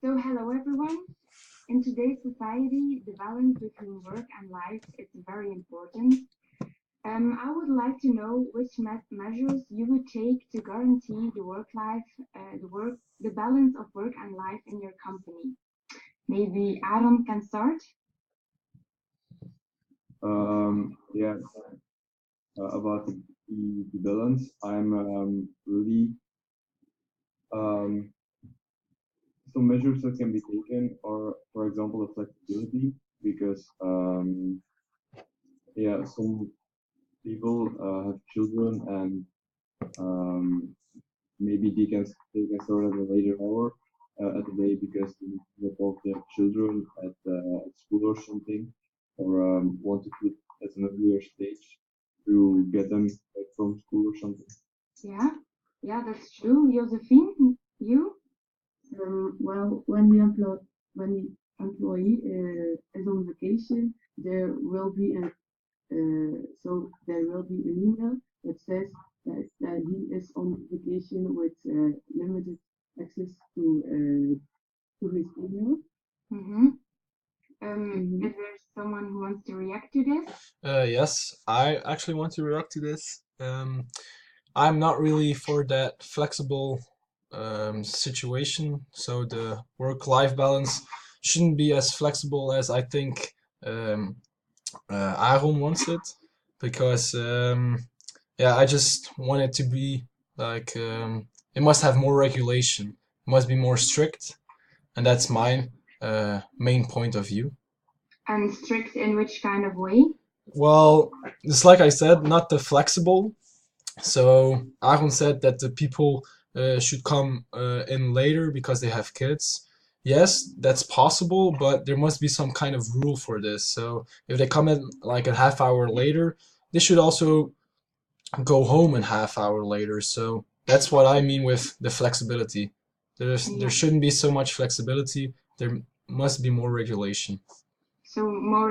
So hello everyone. In today's society, the balance between work and life is very important. I would like to know which measures you would take to guarantee the the balance of work and life in your company. Maybe Adam can start. Yeah, about the balance, I'm really um, some measures that can be taken are, for example, the flexibility, because yeah, some people have children and um, maybe they can start at a later hour at the day because they need to drop off their children at school or something, or want to quit at an earlier stage to get them back from school or something. Yeah, yeah, that's true. Josephine, you? Well, when the employee is on vacation, there will be an email that says that he is on vacation with limited access to his email. Mm-hmm. Mhm. Is there someone who wants to react to this? Yes, I actually want to react to this. I'm not really for that flexible situation, so the work-life balance shouldn't be as flexible as I think um, Aaron wants it, because yeah, I just want it to be like it must have more regulation, it must be more strict, and that's my main point of view. And strict in which kind of way? Well, it's like I said, not the flexible. So Aaron said that the people should come in later because they have kids. Yes, that's possible, but there must be some kind of rule for this. So if they come in like a half hour later, they should also go home a half hour later. So that's what I mean with the flexibility. There Yeah. shouldn't be so much flexibility. There must be more regulation. So more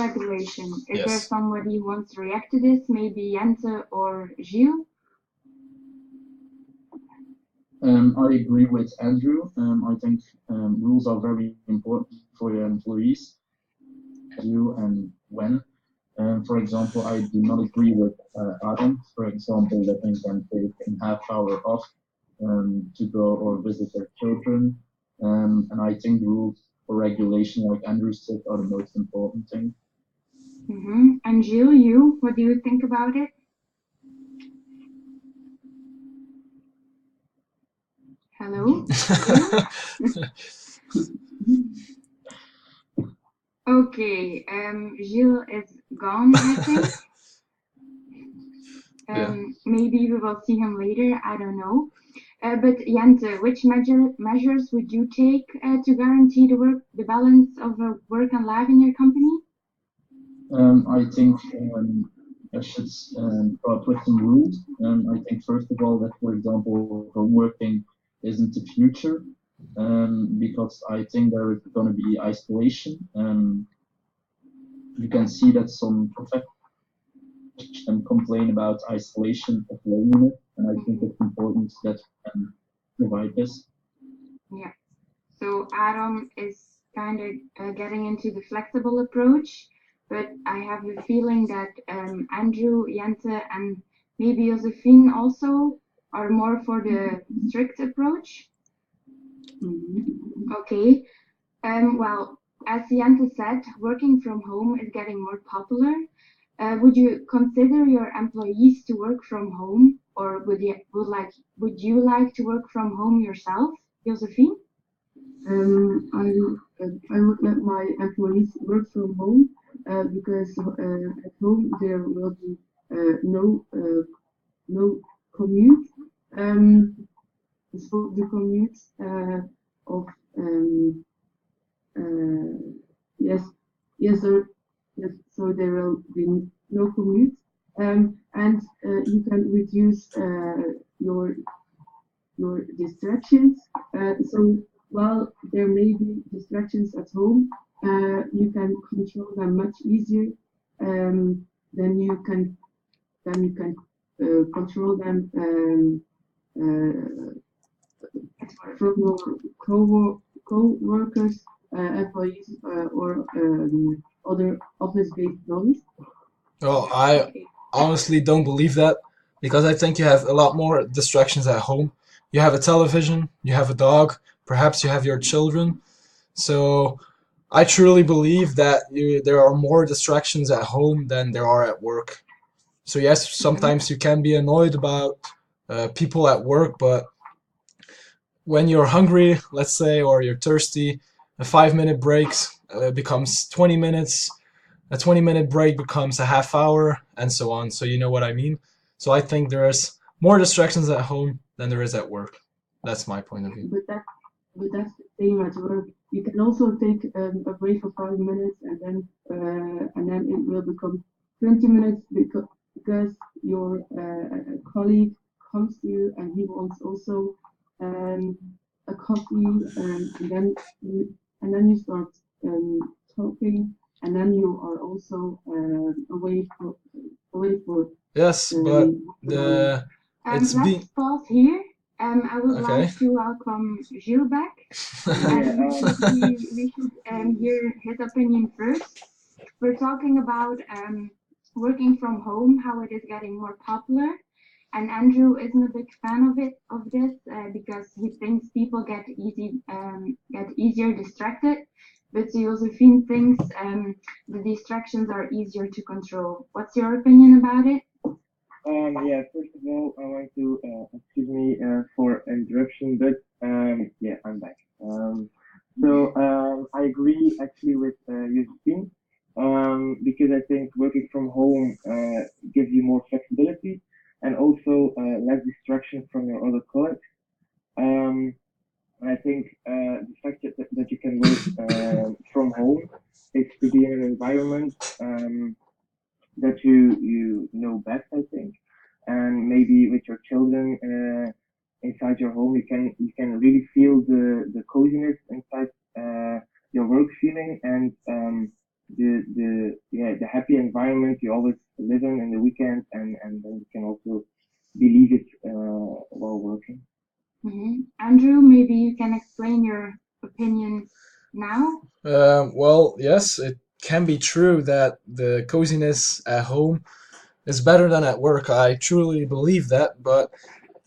regulation. Is there Yes. somebody who wants to react to this? Maybe Jente or Gilles? I agree with Andrew. I think rules are very important for your employees, do and when. For example, I do not agree with Adam, for example, that they can take a half hour off to go or visit their children. And I think rules or regulation, like Andrew said, are the most important thing. Mm-hmm. And Gilles, what do you think about it? Hello? Okay, Gilles is gone, I think. Yeah. Maybe we will see him later, I don't know. But Jente, which measures would you take to guarantee the balance of work and life in your company? I think I should start with some rules. I think first of all that, for example, home working isn't the future, because I think there is going to be isolation. You can see that some professionals complain about isolation of loneliness, and I think it's important that we can provide this. Yeah. So Adam is kind of getting into the flexible approach, but I have a feeling that Andrew, Jente, and maybe Josephine also are more for the strict approach. Mhm. Okay. Well, as Jente said, working from home is getting more popular. Would you consider your employees to work from home, or would you like to work from home yourself, Josephine? I would let my employees work from home because at home there will be no commute. Um, so the commute of uh, yes yes sir yes, so there will be no commute, and you can reduce your distractions. So while there may be distractions at home, you can control them much easier than you can control them uh, from your co-workers, employees, or other office-based roles? Well, I honestly don't believe that because I think you have a lot more distractions at home. You have a television, you have a dog, perhaps you have your children. So I truly believe that there are more distractions at home than there are at work. So yes, sometimes you can be annoyed about people at work, but when you're hungry, let's say, or you're thirsty, a 5 minute break becomes 20 minutes, a 20-minute break becomes a half hour, and so on. So you know what I mean? So I think there's more distractions at home than there is at work. That's my point of view. But that's the same at work. You can also take a break for 5 minutes, and then it will become 20 minutes because your colleague comes to you and he wants also a coffee, and then you start talking, and then you are also away for Yes, but an hour. it's Let's pause here. I would Okay. like to welcome Gilles back. We should hear his opinion first. We're talking about working from home, how it is getting more popular. And Andrew isn't a big fan of this because he thinks people get easier distracted. But Josephine thinks the distractions are easier to control. What's your opinion about it? Yeah, first of all, I want to excuse me for interruption, but yeah, I'm back. I agree actually with Josephine because I think working from home gives you more flexibility and also less distraction from your other colleagues. And I think the fact that you can work from home is to be in an environment that you know best, I think, and maybe with your children inside your home, you can really feel the coziness inside your work feeling and the happy environment you always live in the weekend, and then you can also believe it while working. Andrew, maybe you can explain your opinion now. Well, yes, it can be true that the coziness at home is better than at work. I truly believe that, but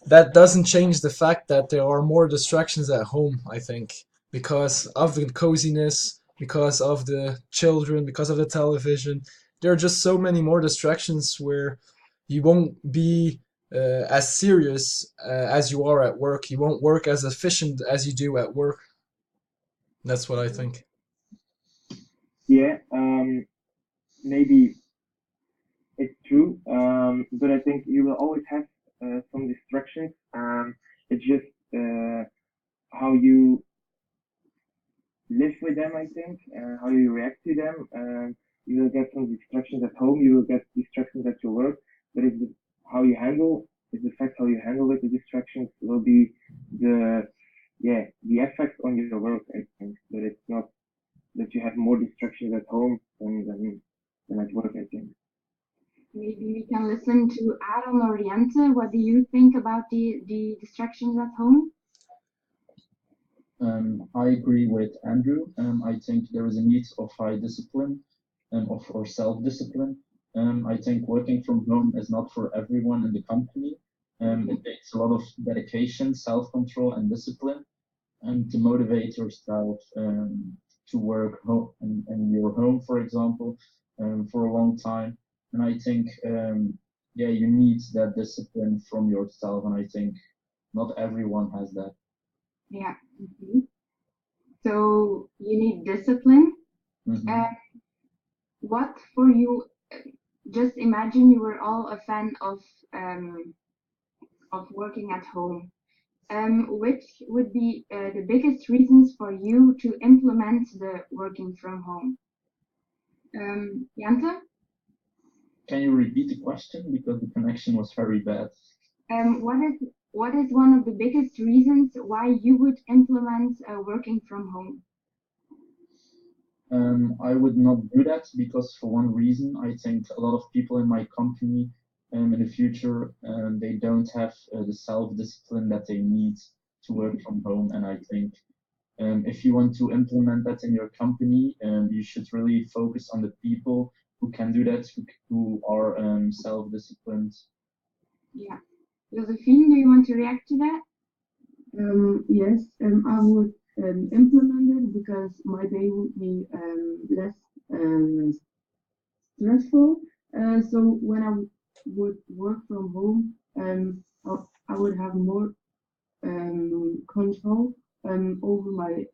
that doesn't change the fact that there are more distractions at home, I think, because of the coziness, because of the children, because of the television. There are just so many more distractions where you won't be as serious as you are at work. You won't work as efficient as you do at work. That's what I think. Yeah, maybe it's true, but I think you will always have some distractions. It's just how you live with them, I think, how you react to them. You will get some distractions at home, you will get distractions at your work, but how you handle, it's the fact how you handle it, the distractions will be the, yeah, the effect on your work, I think, but it's not that you have more distractions at home than at work, I think. Maybe we can listen to Aaron or Jente. What do you think about the distractions at home? I agree with Andrew. I think there is a need of high discipline or self-discipline. I think working from home is not for everyone in the company. It takes a lot of dedication, self-control, and discipline, and to motivate yourself to work in your home, for example, for a long time. And I think, yeah, you need that discipline from yourself, and I think not everyone has that. Yeah. So you need discipline. What for you? Just imagine you were all a fan of working at home. Which would be the biggest reasons for you to implement the working from home? Jente? Can you repeat the question because the connection was very bad? What is one of the biggest reasons why you would implement working from home? I would not do that because for one reason, I think a lot of people in my company in the future, they don't have the self-discipline that they need to work from home. And I think if you want to implement that in your company, you should really focus on the people who can do that, who are self-disciplined. Yeah. Josefien, do you want to react to that? Yes, I would implement it because my day would be less stressful. So when I would work from home, I would have more control over my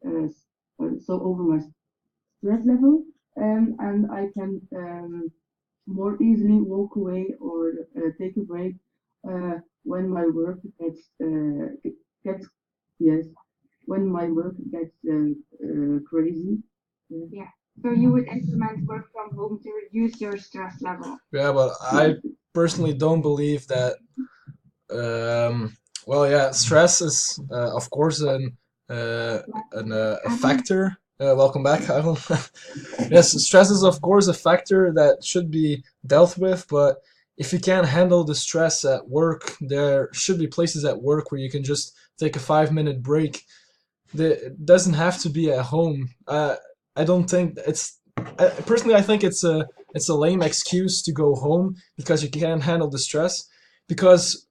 over my stress level, and I can more easily walk away or take a break when my work gets yes when my work gets crazy. Yeah. So you would implement work from home to reduce your stress level. Yeah, but I personally don't believe that. Well, yeah, stress is of course a factor. Welcome back, Aaron. Yes, stress is of course a factor that should be dealt with, but if you can't handle the stress at work, there should be places at work where you can just take a 5-minute break. It doesn't have to be at home. I don't think personally I think it's a lame excuse to go home because you can't handle the stress. Because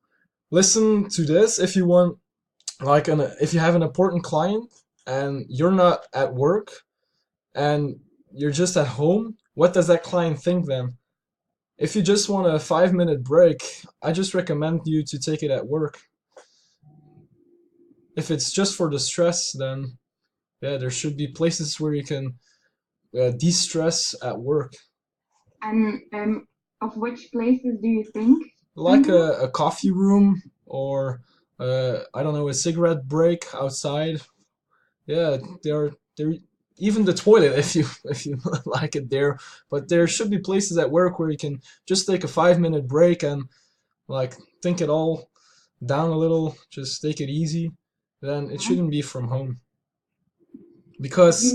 listen to this, if you want if you have an important client and you're not at work and you're just at home, what does that client think then? If you just want a 5-minute break, I just recommend you to take it at work. If it's just for the stress, then yeah, there should be places where you can de-stress at work. And of which places do you think? Like a coffee room or I don't know, a cigarette break outside. Yeah, they're even the toilet if you like it there. But there should be places at work where you can just take a 5-minute break and like think it all down a little, just take it easy. Then it shouldn't be from home. Because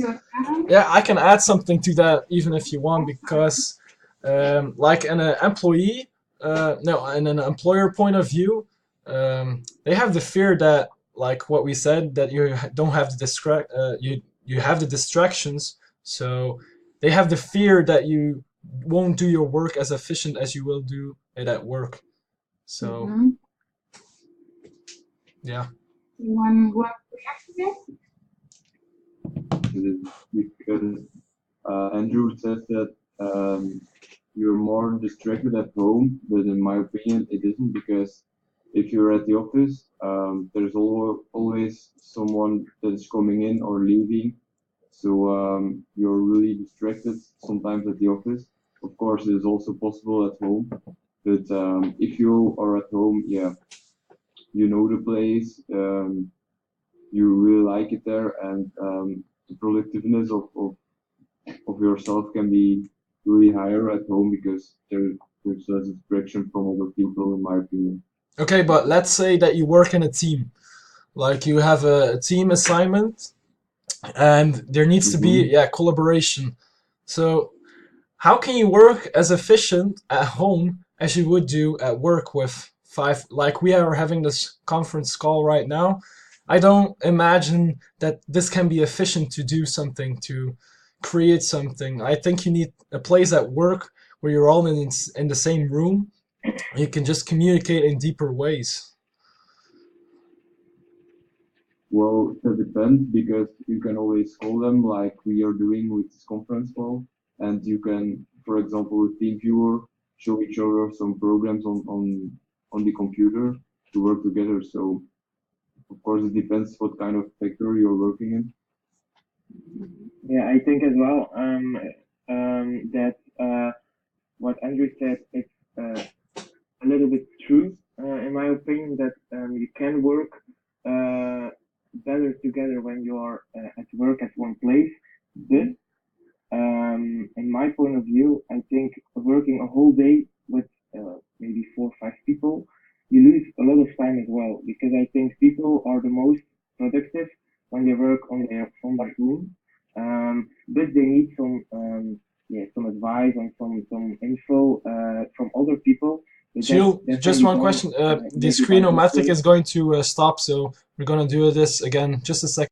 yeah, I can add something to that even if you want, because like an employee, no, in an employer point of view, they have the fear that, like what we said, that you don't have the you have the distractions, so they have the fear that you won't do your work as efficient as you will do it at work. So yeah. One react to this? Because Andrew says that you're more distracted at home, but in my opinion, it isn't, because if you're at the office, there's always someone that is coming in or leaving, so you're really distracted sometimes at the office. Of course, it is also possible at home, but if you are at home, yeah, you know the place, you really like it there, and the productiveness of yourself can be really higher at home because there's less distraction from other people, in my opinion. Okay, but let's say that you work in a team, like you have a team assignment, and there needs to be collaboration. So how can you work as efficient at home as you would do at work with five, like we are having this conference call right now? I don't imagine that this can be efficient to do something, to create something. I think you need a place at work where you're all in the same room. You can just communicate in deeper ways. Well, that depends, because you can always call them like we are doing with this conference call, and you can, for example, with TeamViewer, show each other some programs on the computer to work together. So of course it depends what kind of factory you're working in. Yeah, I think as well that what Andrew said is a little bit true, in my opinion, that you can work better together when you are at work at one place. But in my point of view, I think working a whole day with maybe 4 or 5 people, you lose a lot of time as well, because I think people are the most productive when they work on their own. But they need some advice and some info from other people. Gilles, just one question. The Screenomatic is going to stop, so we're going to do this again just a second.